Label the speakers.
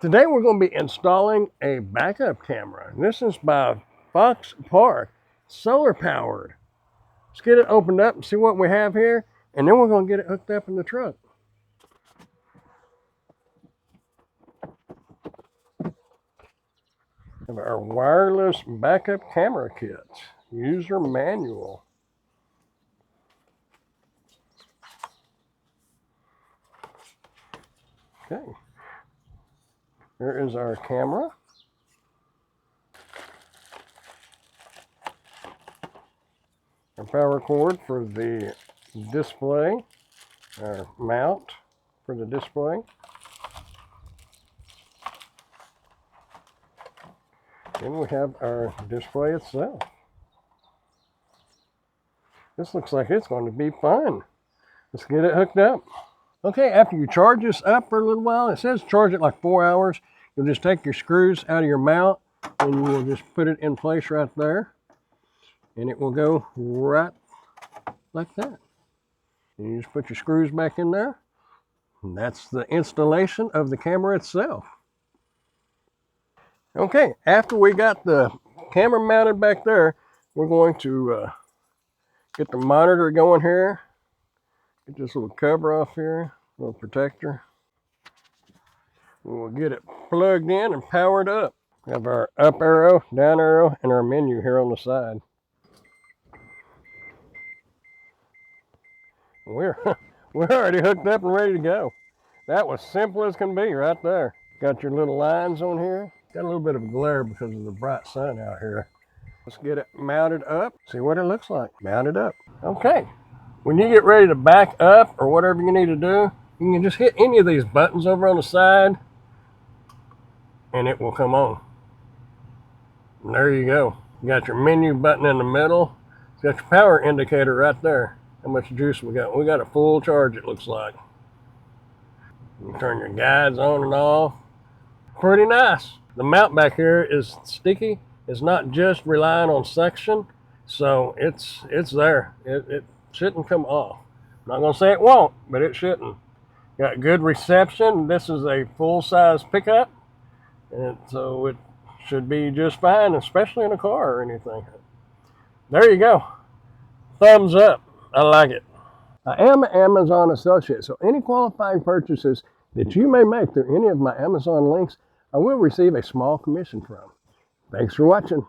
Speaker 1: Today we're going to be installing a backup camera. This is by Foxpark, solar powered. Let's get it opened up and see what we have here, and then we're going to get it hooked up in the truck. Have our wireless backup camera kits, user manual. Okay, here is our camera. Our power cord for the display, our mount for the display. Then we have our display itself. This looks like it's going to be fun. Let's get it hooked up. Okay, after you charge this up for a little while, it says charge it like 4 hours. You'll just take your screws out of your mount and you will just put it in place right there. And it will go right like that. And you just put your screws back in there. And that's the installation of the camera itself. Okay, after we got the camera mounted back there, we're going to get the monitor going here. Get this little cover off here, little protector. We'll get it plugged in and powered up. We have our up arrow, down arrow, and our menu here on the side. We're already hooked up and ready to go. That was simple as can be right there. Got your little lines on here. Got a little bit of glare because of the bright sun out here. Let's get it mounted up, see what it looks like. Mounted up. Okay, when you get ready to back up or whatever you need to do, you can just hit any of these buttons over on the side and it will come on. And there you go. You got your menu button in the middle. You got your power indicator right there. How much juice we got? We got a full charge, it looks like. You can turn your guides on and off. Pretty nice. The mount back here is sticky. It's not just relying on suction, so it's there. It shouldn't come off. I'm not gonna say it won't, but it shouldn't. Got good reception. This is a full-size pickup, and so it should be just fine, especially in a car or anything. There you go. Thumbs up. I like it. I am an Amazon associate, so any qualifying purchases that you may make through any of my Amazon links, I will receive a small commission from. Thanks for watching.